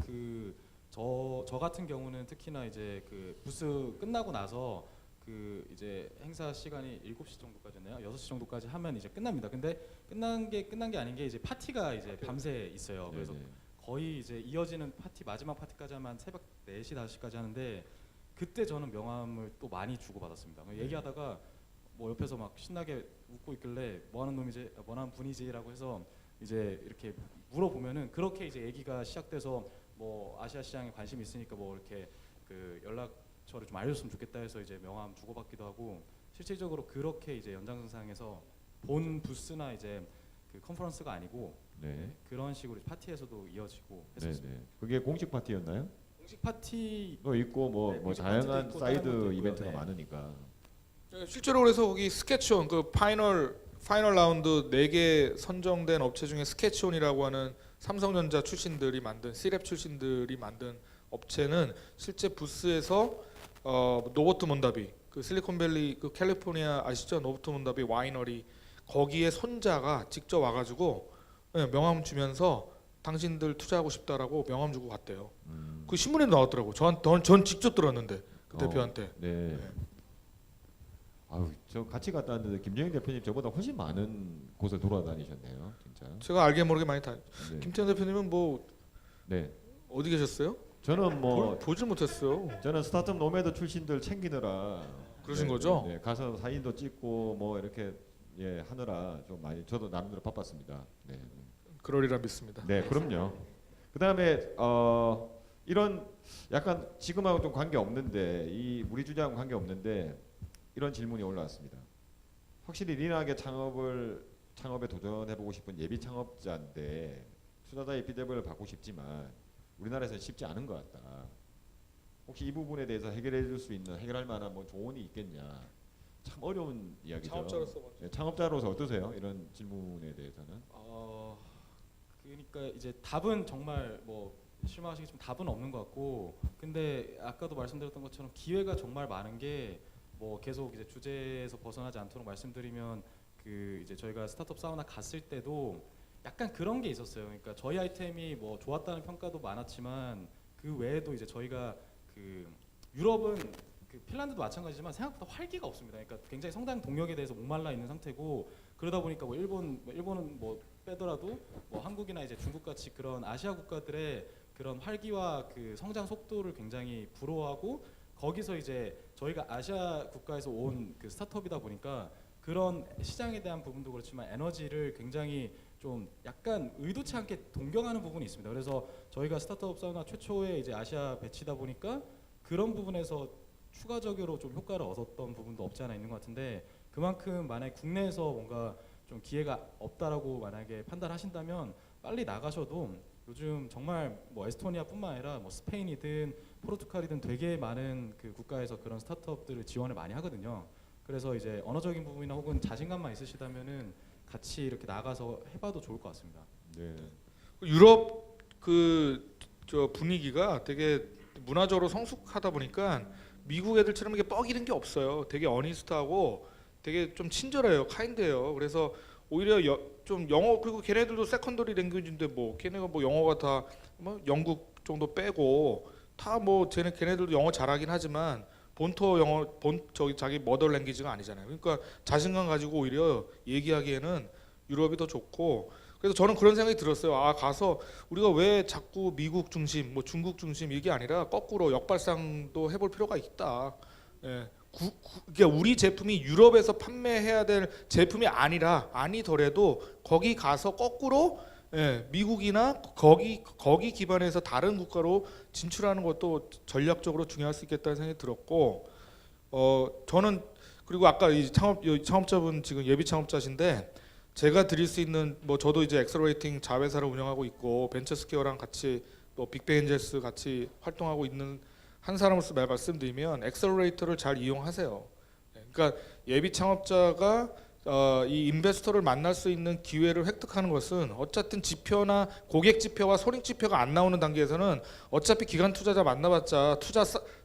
저 같은 경우는 특히나 이제 그 부스 끝나고 나서 그 이제 행사 시간이 7시 정도까지였나요? 6시 정도까지 하면 이제 끝납니다. 근데 끝난 게 아닌 게 이제 파티가 이제 밤새 있어요. 그래서 네, 네. 거의 이제 이어지는 파티 마지막 파티까지 하면 새벽 4시 5시까지 하는데 그때 저는 명함을 또 많이 주고 받았습니다. 얘기하다가 뭐 옆에서 막 신나게 웃고 있길래 뭐 하는 놈이지, 뭐 하는 분이지라고 해서 이제 이렇게 물어보면은 그렇게 이제 얘기가 시작돼서 뭐 아시아 시장에 관심 있으니까 뭐 이렇게 그 연락처를 좀 알려줬으면 좋겠다 해서 이제 명함 주고받기도 하고 실질적으로 그렇게 이제 연장선상에서 본 부스나 이제 그 컨퍼런스가 아니고 네. 그런 식으로 파티에서도 이어지고 네, 했었습니다. 네. 그게 공식 파티였나요? 공식 파티 또 있고 뭐 네, 공식 파티도 다양한 있고 사이드 다른 것도 있고요. 이벤트가 네. 많으니까. 실제로 그래서 거기 스케치온 그 파이널 라운드 4개 선정된 업체 중에 스케치온이라고 하는 삼성전자 출신들이 만든 C랩 출신들이 만든 업체는 실제 부스에서 노버트 몬다비 그 실리콘밸리 그 캘리포니아 아시죠? 노버트 몬다비 와이너리 거기에 손자가 직접 와가지고 명함 주면서 당신들 투자하고 싶다라고 명함 주고 갔대요. 그 신문에도 나왔더라고. 전 직접 들었는데 그 대표한테. 네. 네. 아유, 저 같이 갔다 왔는데 김정인 대표님 저보다 훨씬 많은 곳을 돌아다니셨네요, 진짜. 제가 알게 모르게 많이 다. 네. 김태현 대표님은 뭐 네. 어디 계셨어요? 저는 뭐 보질 못했어요. 저는 스타트업 노매드 출신들 챙기느라 그러신 네, 거죠? 네, 가서 사진도 찍고 뭐 이렇게 하느라 좀 많이 저도 나름대로 바빴습니다. 네. 그러리라 믿습니다. 네, 그럼요. 그다음에 이런 약간 지금하고 좀 관계 없는데 이 우리 주제하고 관계 없는데 이런 질문이 올라왔습니다. 확실히 리나하게 창업에 도전해보고 싶은 예비 창업자인데 투자자의 피드백을 받고 싶지만 우리나라에서는 쉽지 않은 것 같다. 혹시 이 부분에 대해서 해결해줄 수 있는 해결할 만한 뭐 조언이 있겠냐? 참 어려운 이야기죠. 창업자로서 먼저. 네, 창업자로서 어떠세요? 이런 질문에 대해서는? 그러니까 이제 답은 정말 뭐 실망하시겠지만 답은 없는 것 같고 근데 아까도 말씀드렸던 것처럼 기회가 정말 많은 게 뭐 계속 이제 주제에서 벗어나지 않도록 말씀드리면 그 이제 저희가 스타트업 사우나 갔을 때도 약간 그런 게 있었어요. 그러니까 저희 아이템이 뭐 좋았다는 평가도 많았지만 그 외에도 이제 저희가 그 유럽은 그 핀란드도 마찬가지지만 생각보다 활기가 없습니다. 그러니까 굉장히 성장 동력에 대해서 목말라 있는 상태고 그러다 보니까 뭐 일본은 뭐 빼더라도 뭐 한국이나 이제 중국 같이 그런 아시아 국가들의 그런 활기와 그 성장 속도를 굉장히 부러워하고 거기서 이제 저희가 아시아 국가에서 온 그 스타트업이다 보니까 그런 시장에 대한 부분도 그렇지만 에너지를 굉장히 좀 약간 의도치 않게 동경하는 부분이 있습니다. 그래서 저희가 스타트업 사우나 최초의 이제 아시아 배치다 보니까 그런 부분에서 추가적으로 좀 효과를 얻었던 부분도 없지 않아 있는 것 같은데 그만큼 만약에 국내에서 뭔가 좀 기회가 없다라고 만약에 판단하신다면 빨리 나가셔도 요즘 정말 뭐 에스토니아뿐만 아니라 뭐 스페인이든 포르투갈이든 되게 많은 그 국가에서 그런 스타트업들을 지원을 많이 하거든요. 그래서 이제 언어적인 부분이나 혹은 자신감만 있으시다면은 같이 이렇게 나가서 해봐도 좋을 것 같습니다. 네. 유럽 그 저 분위기가 되게 문화적으로 성숙하다 보니까 미국 애들처럼 이게 뻐기는 게 없어요. 되게 어니스트하고 되게 좀 친절해요. 카인드해요. 그래서 오히려 좀 영어 그리고 걔네들도 세컨더리 랭귀지인데 뭐 걔네가 뭐 영어가 다 뭐 영국 정도 빼고 다 뭐 걔네들도 영어 잘하긴 하지만 본토 영어 저기 자기 머더 랭귀지가 아니잖아요. 그러니까 자신감 가지고 오히려 얘기하기에는 유럽이 더 좋고 그래서 저는 그런 생각이 들었어요. 아 가서 우리가 왜 자꾸 미국 중심, 뭐 중국 중심 이게 아니라 거꾸로 역발상도 해볼 필요가 있다. 예. 그러니까 우리 제품이 유럽에서 판매해야 될 제품이 아니더라도 거기 가서 거꾸로 예, 미국이나 거기 기반에서 다른 국가로 진출하는 것도 전략적으로 중요할 수 있겠다는 생각이 들었고 저는 그리고 아까 이 창업자분 지금 예비 창업자신데 제가 드릴 수 있는 뭐 저도 이제 엑셀러레이팅 자회사를 운영하고 있고 벤처스퀘어랑 같이 또 빅벤젤스 같이 활동하고 있는 한 사람으로서 말씀드리면 엑셀러레이터를 잘 이용하세요. 그러니까 예비 창업자가 이 인베스터를 만날 수 있는 기회를 획득하는 것은 어쨌든 지표나 고객 지표와 손익 지표가 안 나오는 단계에서는 어차피 기관 투자자 만나봤자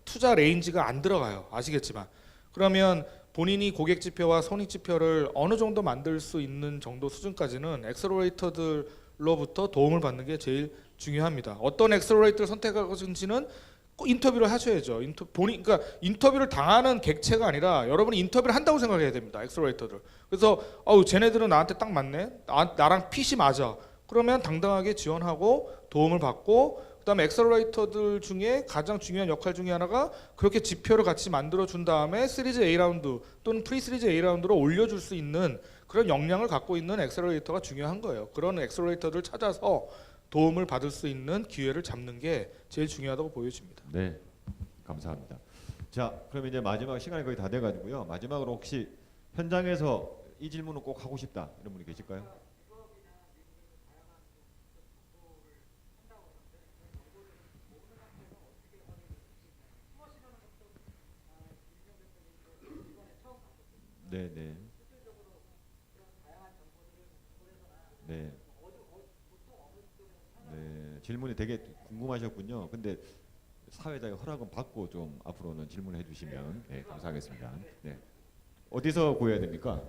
투자 레인지가 안 들어가요. 아시겠지만 그러면 본인이 고객 지표와 손익 지표를 어느 정도 만들 수 있는 정도 수준까지는 엑셀러레이터들로부터 도움을 받는 게 제일 중요합니다. 어떤 엑셀러레이터를 선택할 것인지는 꼭 인터뷰를 하셔야죠. 그러니까 인터뷰를 당하는 객체가 아니라 여러분이 인터뷰를 한다고 생각해야 됩니다. 엑셀러레이터들. 그래서 쟤네들은 나한테 딱 맞네. 나랑 핏이 맞아. 그러면 당당하게 지원하고 도움을 받고 그다음에 엑셀러레이터들 중에 가장 중요한 역할 중에 하나가 그렇게 지표를 같이 만들어 준 다음에 시리즈 A 라운드 또는 프리 시리즈 A 라운드로 올려줄 수 있는 그런 역량을 갖고 있는 엑셀러레이터가 중요한 거예요. 그런 엑셀러레이터를 찾아서 도움을 받을 수 있는 기회를 잡는 게 제일 중요하다고 보여집니다. 네, 감사합니다. 자, 그럼 이제 마지막 시간이 거의 다 돼가지고요. 마지막으로 혹시 현장에서 이 질문을 꼭 하고 싶다 이런 분이 계실까요? 네, 네. 네. 네, 질문이 되게 궁금하셨군요. 근데 사회자의 허락은 받고 좀 앞으로는 질문을 해주시면 네, 감사하겠습니다. 네, 어디서 구해야 됩니까?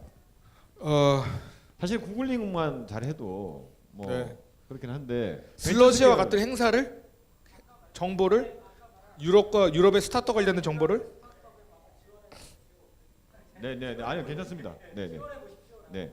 사실 구글링만 잘해도 뭐 네. 그렇긴 한데 슬러시와 같은 행사를 정보를 유럽의 스타트업 관련된 정보를 네네 아니요 괜찮습니다. 네네 네.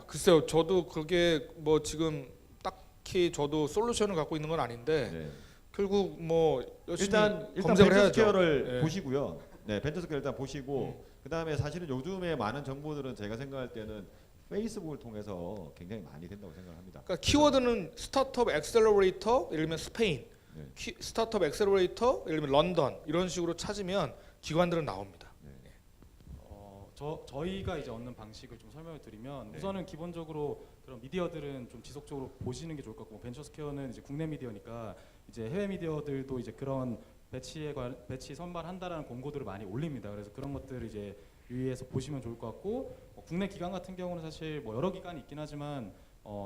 글쎄요. 저도 그게 뭐 지금 딱히 저도 솔루션을 갖고 있는 건 아닌데 네. 결국 뭐 열심히 일단 검색을 해야죠. 벤처스퀘어를 네. 보시고요. 네, 벤처스퀘어 일단 보시고 그 다음에 사실은 요즘에 많은 정보들은 제가 생각할 때는 페이스북을 통해서 굉장히 많이 된다고 생각합니다. 그러니까 키워드는 스타트업 엑셀러레이터, 예를 들면 스페인, 네. 스타트업 엑셀러레이터, 예를 들면 런던 이런 식으로 찾으면 기관들은 나옵니다. 저희가 이제 얻는 방식을 좀 설명을 드리면 네. 우선은 기본적으로 그런 미디어들은 좀 지속적으로 보시는 게 좋을 것 같고 벤처스퀘어는 이제 국내 미디어니까 이제 해외 미디어들도 이제 그런 배치 선발한다라는 공고들을 많이 올립니다. 그래서 그런 것들을 이제 유의해서 보시면 좋을 것 같고 국내 기관 같은 경우는 사실 뭐 여러 기관이 있긴 하지만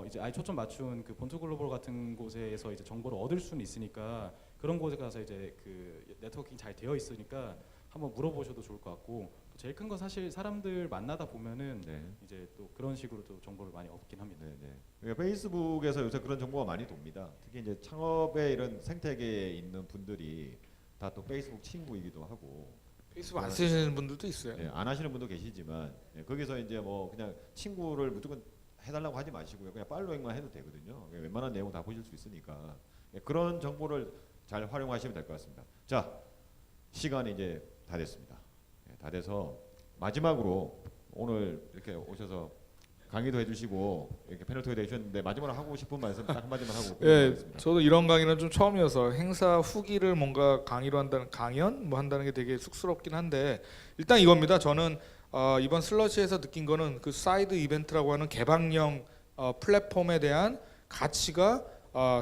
이제 아예 초점 맞춘 그 본토 글로벌 같은 곳에서 이제 정보를 얻을 수는 있으니까 그런 곳에 가서 이제 그 네트워킹 잘 되어 있으니까 한번 물어보셔도 좋을 것 같고 제일 큰 건 사실 사람들 만나다 보면은 네. 이제 또 그런 식으로 또 정보를 많이 얻긴 합니다. 네, 네. 그러니까 페이스북에서 요새 그런 정보가 많이 돕니다. 특히 이제 창업의 이런 생태계에 있는 분들이 다 또 페이스북 친구이기도 하고, 페이스북 안 쓰시는 분들도 있어요. 예, 안 하시는 분도 계시지만, 예, 거기서 이제 뭐 그냥 친구를 무조건 해달라고 하지 마시고요. 그냥 팔로잉만 해도 되거든요. 웬만한 내용 다 보실 수 있으니까, 예, 그런 정보를 잘 활용하시면 될 것 같습니다. 자, 시간이 이제 다 됐습니다. 예, 다 돼서 마지막으로 오늘 이렇게 오셔서 강의도 해주시고 이렇게 패널 토크 해주셨는데 마지막으로 하고 싶은 말씀 딱 한마디만 하고 예, 끝내겠습니다. 저도 이런 강의는 좀 처음이어서 행사 후기를 뭔가 강의로 한다는 강연 뭐 한다는 게 되게 쑥스럽긴 한데 일단 이겁니다. 저는 이번 슬러시에서 느낀 거는 그 사이드 이벤트라고 하는 개방형 플랫폼에 대한 가치가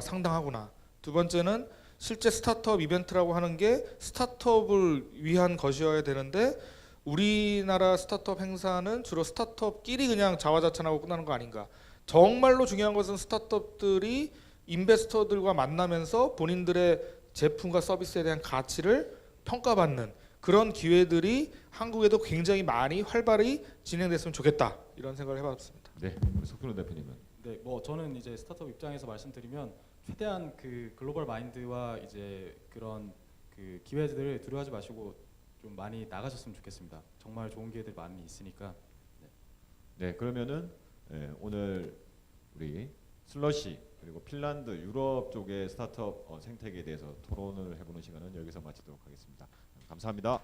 상당하구나. 두 번째는 실제 스타트업 이벤트라고 하는 게 스타트업을 위한 것이어야 되는데 우리나라 스타트업 행사는 주로 스타트업끼리 그냥 자화자찬하고 끝나는 거 아닌가. 정말로 중요한 것은 스타트업들이 인베스터들과 만나면서 본인들의 제품과 서비스에 대한 가치를 평가받는 그런 기회들이 한국에도 굉장히 많이 활발히 진행됐으면 좋겠다 이런 생각을 해봤습니다. 네, 우리 석준호 대표님은. 네, 뭐 저는 이제 스타트업 입장에서 말씀드리면 최대한 그 글로벌 마인드와 이제 그런 그 기회들을 두려워하지 마시고 좀 많이 나가셨으면 좋겠습니다. 정말 좋은 기회들 많이 있으니까. 네, 그러면은 오늘 우리 슬러시 그리고 핀란드, 유럽 쪽의 스타트업 생태계에 대해서 토론을 해보는 시간은 여기서 마치도록 하겠습니다. 감사합니다.